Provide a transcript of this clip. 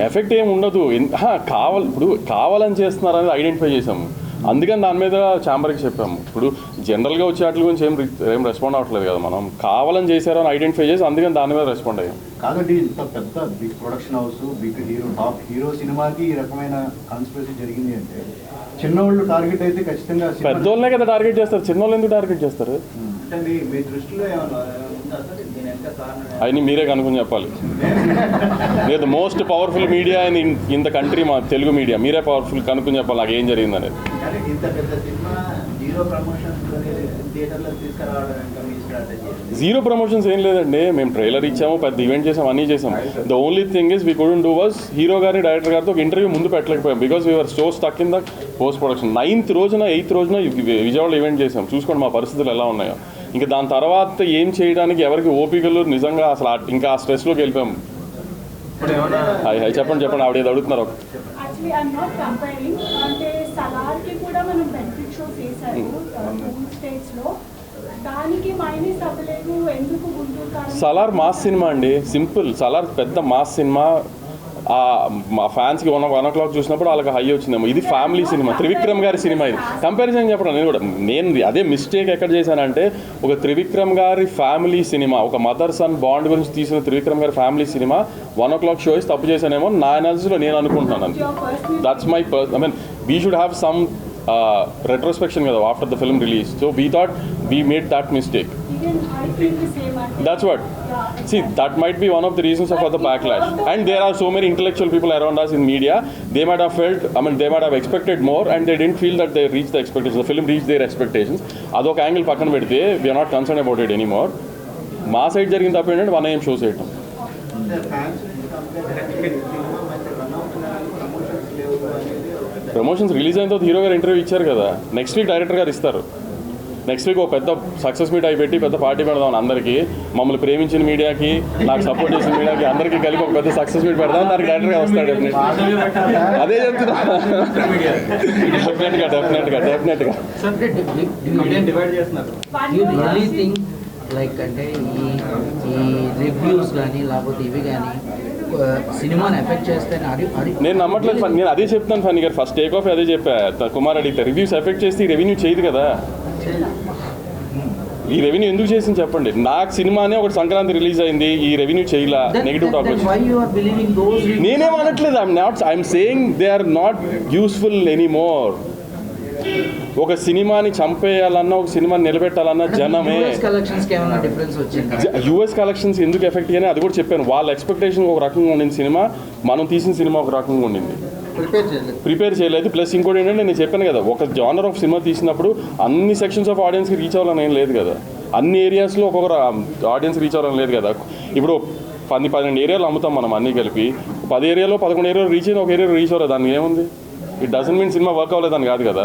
Effect ఏమి ఉండదు. ఇప్పుడు కావాలని చేస్తున్నారనేది ఐడెంటిఫై చేసాము, అందుకని దాని మీద ఛాంబర్కి చెప్పాము. ఇప్పుడు జనరల్గా వచ్చే వాటి గురించి ఏం రెస్పాండ్ అవ్వట్లేదు కదా, మనం కావాలని చేశారని ఐడెంటిఫై చేసి అందుకని దాని మీద రెస్పాండ్ అయ్యాం. కాదండి, ఇంత పెద్ద big production house, big hero, top hero సినిమాకి ఈ రకమైన కాన్స్పిరసీ జరిగింది అంటే చిన్నోళ్ళు టార్గెట్ అయితే ఖచ్చితంగా పెద్దోళ్ళనే కదా టార్గెట్ చేస్తారు, చిన్నోళ్ళు ఎందుకు టార్గెట్ చేస్తారు? మీ దృష్టిలో అవన్నీ మీరే కనుక్కొని చెప్పాలి. లేదు, most powerful media in the country మా తెలుగు మీడియా, మీరే పవర్ఫుల్ కనుక్కొని చెప్పాలి నాకు ఏం జరిగింది అనేది. జీరో ప్రమోషన్స్ ఏం లేదండి, మేము ట్రైలర్ ఇచ్చాము, పెద్ద ఈవెంట్ చేసాము, అన్నీ చేసాం. The only thing is we couldn't do was hero గారి డైరెక్టర్ గారితో ఒక ఇంటర్వ్యూ ముందు పెట్టలేకపోయాం because we are so stuck in the post production. 9th రోజున 8th రోజున విజయవాడలో ఈవెంట్ చేసాం, చూసుకోండి మా పరిస్థితులు ఎలా ఉన్నాయో. ఇంకా దాని తర్వాత ఏం చేయడానికి ఎవరికి ఓపికలు నిజంగా అసలు ఇంకా ఆ స్ట్రెస్లోకి వెళ్ళిపోయాం. చెప్పండి ఆవిడ ఏదో అడుగుతున్నారు. సలార్ మాస్ సినిమా అండి, సింపుల్. సలార్ పెద్ద మాస్ సినిమా, మా ఫ్యాన్స్కి 1 o'clock చూసినప్పుడు వాళ్ళకి హై వచ్చిందేమో. ఇది ఫ్యామిలీ సినిమా, త్రివిక్రమ్ గారి సినిమా. ఇది కంపారిజన్ చెప్పడం నేను అదే మిస్టేక్ ఎక్కడ చేశానంటే, ఒక త్రివిక్రమ్ గారి ఫ్యామిలీ సినిమా, ఒక మదర్ సన్ బాండ్ గురించి తీసిన త్రివిక్రమ్ గారి ఫ్యామిలీ సినిమా 1 o'clock షో ఇస్తే తప్పు చేశానేమో నా అనాలిసిస్లో నేను అనుకుంటున్నాను. That's my I mean we should have some retrospection kada after the film release, so we thought we made that mistake. Even I feel the same. That's what, see, that might be one of the reasons for the backlash. And there are so many intellectual people around us in media, they might have felt, I mean they might have expected more and they didn't feel that they reached the expectations, the film reached their expectations. Adok angle pakkana pedithe we are not concerned about it anymore. మా side జరిగిన తప్పు ఏంటంటే 1 AM show చేయటం. Promotions release అయిన తర్వాత hero గారు interview ఇచ్చారు కదా, నెక్స్ట్ వీక్ డైరెక్టర్ గారు ఇస్తారు. నెక్స్ట్ వీక్ ఒక పెద్ద సక్సెస్ మీట్ అయిపెట్టి పెద్ద పార్టీ పెడదాం అందరికీ, మమ్మల్ని ప్రేమించిన మీడియాకి, నాకు సపోర్ట్ చేసిన మీడియాకి అందరికీ కలిపి ఒక పెద్ద సక్సెస్ మీట్ పెడదాం, దానికి డైరెక్టర్ గారు వస్తాడు. అదే చెప్తున్నా, డెఫినెట్గా. లైక్ అంటే ఈ రివ్యూస్ కానీ లేకపోతే ఇవి కానీ సినిమాని ఎఫెక్ట్ చేస్తాయని నేను నమ్మట్లేదు. నేను అదే చెప్తాను ఫనీ గారు, ఫస్ట్ టేక్ ఆఫ్ అదే చెప్పా. కుమార్ అడిగితే రివ్యూస్ ఎఫెక్ట్ చేస్తే ఈ రెవెన్యూ చేయదు కదా. ఈ రెవెన్యూ ఎందుకు చేసింది చెప్పండి. నాకు సినిమానే ఒకటి సంక్రాంతి రిలీజ్ అయింది, ఈ రెవెన్యూ చేయలా, నెగిటివ్ టాక్ వచ్చింది. నేనేం అనట్లేదు, I'm saying they are not useful anymore. ఒక సినిమాని చంపేయాలన్నా, ఒక సినిమాని నిలబెట్టాలన్నా జనమే. యూఎస్ కలెక్షన్స్ ఎందుకు ఎఫెక్ట్ అని అది కూడా చెప్పాను. వాళ్ళ ఎక్స్పెక్టేషన్ ఒక రకంగా ఉండింది సినిమా, మనం తీసిన సినిమా ఒక రకంగా ఉండింది, ప్రిపేర్ చేయలేదు. ప్లస్ ఇంకోటి ఏంటంటే నేను చెప్పాను కదా, ఒక జానర్ ఆఫ్ సినిమా తీసినప్పుడు అన్ని సెక్షన్స్ ఆఫ్ ఆడియన్స్కి రీచ్ అవ్వాలని ఏం లేదు కదా, అన్ని ఏరియాస్లో ఒక్కొక్కరు ఆడియన్స్ రీచ్ అవ్వాలని లేదు కదా. ఇప్పుడు 10-12 ఏరియాలు అమ్ముతాం మనం అన్నీ కలిపి, 10 ఏరియాలో 11 ఏరియాలో రీచ్ అయిన ఒక ఏరియా రీచ్ అవ్వలేదు, దానికి ఏముంది? It doesn't mean cinema work అవ్వలేదని కాదు కదా.